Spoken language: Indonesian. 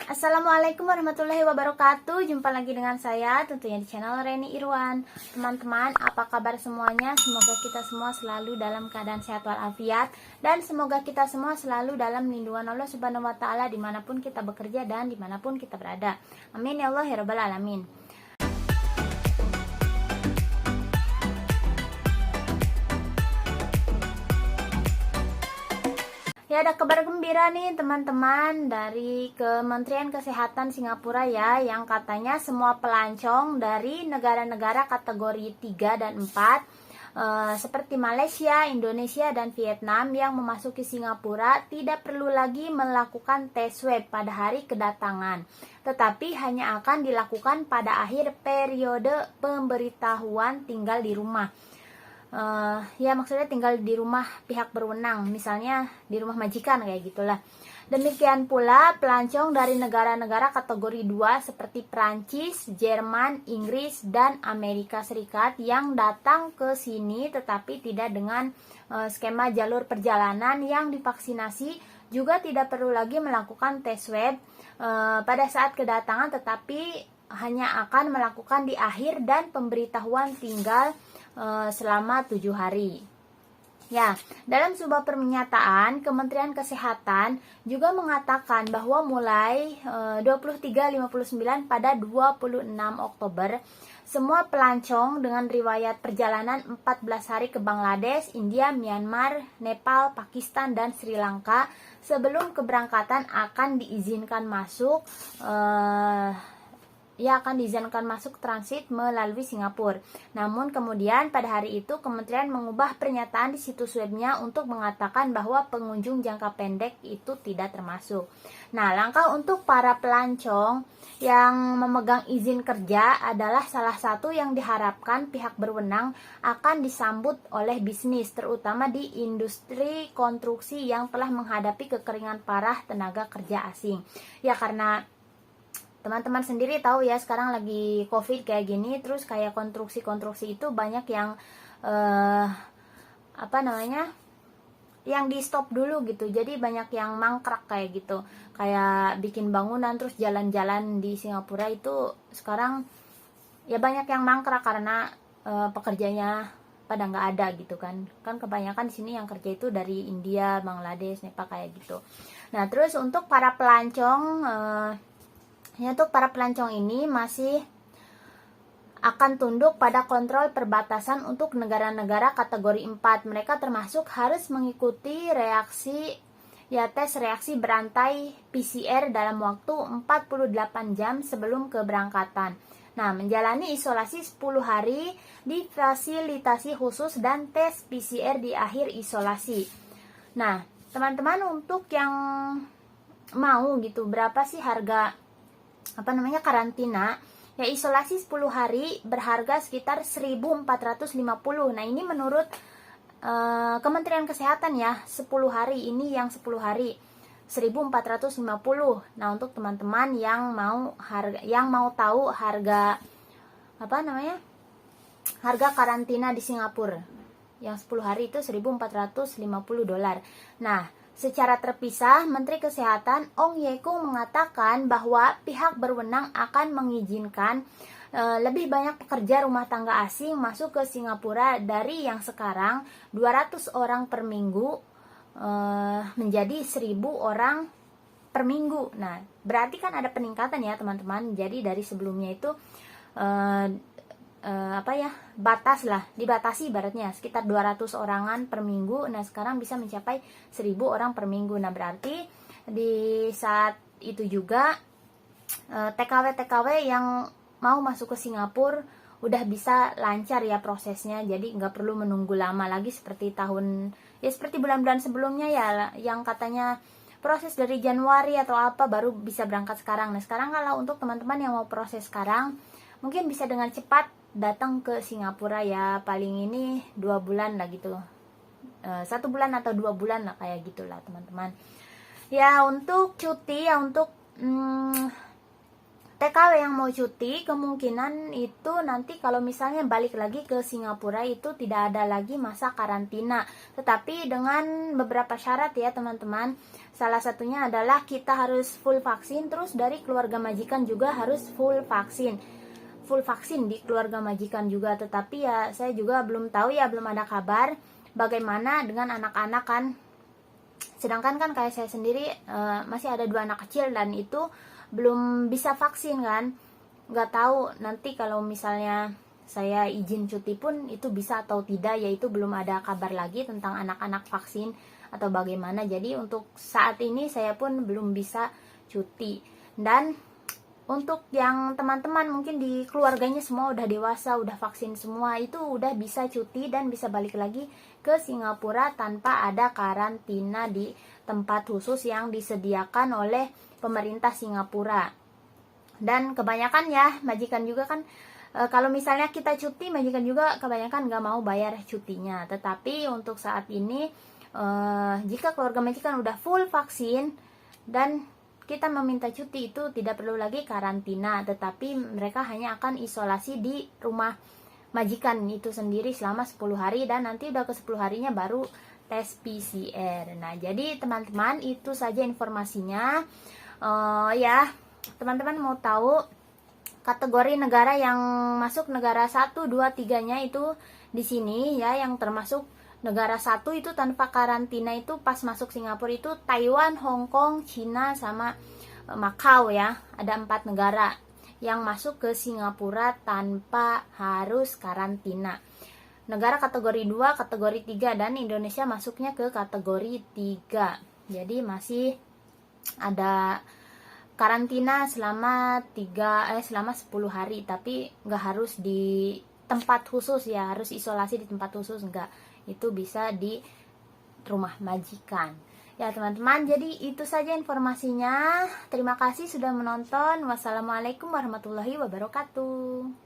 Assalamualaikum warahmatullahi wabarakatuh. Jumpa lagi dengan saya tentunya di channel Reni Irwan. Teman-teman, apa kabar semuanya? Semoga kita semua selalu dalam keadaan sehat walafiat, dan semoga kita semua selalu dalam lindungan Allah Subhanahu wa taala dimanapun kita bekerja dan dimanapun kita berada. Amin ya Allah ya rabbal alamin. Ya, ada kabar gembira nih teman-teman dari Kementerian Kesehatan Singapura ya, yang katanya semua pelancong dari negara-negara kategori 3 dan 4 seperti Malaysia, Indonesia, dan Vietnam yang memasuki Singapura tidak perlu lagi melakukan tes swab pada hari kedatangan, tetapi hanya akan dilakukan pada akhir periode pemberitahuan tinggal di rumah. Ya maksudnya tinggal di rumah pihak berwenang, misalnya di rumah majikan kayak gitulah. Demikian pula pelancong dari negara-negara kategori 2 seperti Prancis, Jerman, Inggris, dan Amerika Serikat yang datang ke sini tetapi tidak dengan skema jalur perjalanan yang divaksinasi juga tidak perlu lagi melakukan tes swab pada saat kedatangan, tetapi hanya akan melakukan di akhir dan pemberitahuan tinggal selama 7 hari. Ya, dalam sebuah pernyataan, Kementerian Kesehatan juga mengatakan bahwa mulai 23.59 pada 26 Oktober, semua pelancong dengan riwayat perjalanan 14 hari ke Bangladesh, India, Myanmar, Nepal, Pakistan, dan Sri Lanka sebelum keberangkatan akan diizinkan masuk transit melalui Singapura. Namun kemudian pada hari itu kementerian mengubah pernyataan di situs webnya untuk mengatakan bahwa pengunjung jangka pendek itu tidak termasuk. Nah, langkah untuk para pelancong yang memegang izin kerja adalah salah satu yang diharapkan pihak berwenang akan disambut oleh bisnis, terutama di industri konstruksi yang telah menghadapi kekeringan parah tenaga kerja asing. Ya, karena teman-teman sendiri tahu ya, sekarang lagi COVID kayak gini, terus kayak konstruksi-konstruksi itu banyak yang yang di stop dulu gitu. Jadi banyak yang mangkrak kayak gitu. Kayak bikin bangunan, terus jalan-jalan di Singapura itu sekarang ya banyak yang mangkrak karena pekerjanya pada nggak ada gitu kan. Kan kebanyakan di sini yang kerja itu dari India, Bangladesh, Nepal kayak gitu. Nah, terus untuk para pelancong untuk para pelancong ini masih akan tunduk pada kontrol perbatasan untuk negara-negara kategori 4. Mereka termasuk harus mengikuti tes reaksi berantai PCR dalam waktu 48 jam sebelum keberangkatan. Nah, menjalani isolasi 10 hari di fasilitasi khusus dan tes PCR di akhir isolasi. Nah, teman-teman, untuk yang mau gitu, berapa sih harga karantina? Ya, isolasi 10 hari berharga sekitar 1.450. Nah, ini menurut Kementerian Kesehatan ya, 10 hari ini yang 10 hari 1.450. Nah, untuk teman-teman yang mau tahu harga harga karantina di Singapura yang 10 hari itu $1.450. Nah, secara terpisah, Menteri Kesehatan Ong Ye Kung mengatakan bahwa pihak berwenang akan mengizinkan lebih banyak pekerja rumah tangga asing masuk ke Singapura dari yang sekarang 200 orang per minggu menjadi 1.000 orang per minggu. Nah, berarti kan ada peningkatan ya teman-teman. Jadi dari sebelumnya itu dibatasi ibaratnya sekitar 200 orangan per minggu. Nah, sekarang bisa mencapai 1.000 orang per minggu. Nah, berarti di saat itu juga TKW yang mau masuk ke Singapura udah bisa lancar ya prosesnya. Jadi nggak perlu menunggu lama lagi seperti bulan-bulan sebelumnya ya, yang katanya proses dari Januari atau apa baru bisa berangkat sekarang. Nah, sekarang kalau untuk teman-teman yang mau proses sekarang, mungkin bisa dengan cepat datang ke Singapura ya, paling ini 2 bulan lah gitu, 1 bulan atau 2 bulan lah kayak gitulah teman-teman. Ya, untuk cuti ya, untuk TKW yang mau cuti kemungkinan itu nanti kalau misalnya balik lagi ke Singapura itu tidak ada lagi masa karantina, tetapi dengan beberapa syarat ya teman-teman. Salah satunya adalah kita harus full vaksin, terus dari keluarga majikan juga harus full vaksin di keluarga majikan juga. Tetapi ya saya juga belum tahu ya, belum ada kabar bagaimana dengan anak-anak kan. Sedangkan kan kayak saya sendiri masih ada 2 anak kecil dan itu belum bisa vaksin kan. Nggak tahu nanti kalau misalnya saya izin cuti pun itu bisa atau tidak, yaitu belum ada kabar lagi tentang anak-anak vaksin atau bagaimana. Jadi untuk saat ini saya pun belum bisa cuti. Dan untuk yang teman-teman mungkin di keluarganya semua udah dewasa, udah vaksin semua, itu udah bisa cuti dan bisa balik lagi ke Singapura tanpa ada karantina di tempat khusus yang disediakan oleh pemerintah Singapura. Dan kebanyakan ya majikan juga kan kalau misalnya kita cuti, majikan juga kebanyakan nggak mau bayar cutinya. Tetapi untuk saat ini jika keluarga majikan udah full vaksin dan kita meminta cuti, itu tidak perlu lagi karantina, tetapi mereka hanya akan isolasi di rumah majikan itu sendiri selama 10 hari dan nanti udah ke 10 harinya baru tes PCR. Nah, jadi teman-teman itu saja informasinya. Ya, teman-teman mau tahu kategori negara yang masuk negara 1, 2, 3-nya itu di sini ya, yang termasuk negara 1 itu tanpa karantina itu pas masuk Singapura itu Taiwan, Hong Kong, Cina, sama Macau ya. Ada 4 negara yang masuk ke Singapura tanpa harus karantina. Negara kategori 2, kategori 3, dan Indonesia masuknya ke kategori 3. Jadi masih ada karantina selama 10 hari, tapi nggak harus di tempat khusus ya, harus isolasi di tempat khusus enggak. Itu bisa di rumah majikan. Ya teman-teman, jadi itu saja informasinya. Terima kasih sudah menonton. Wassalamualaikum warahmatullahi wabarakatuh.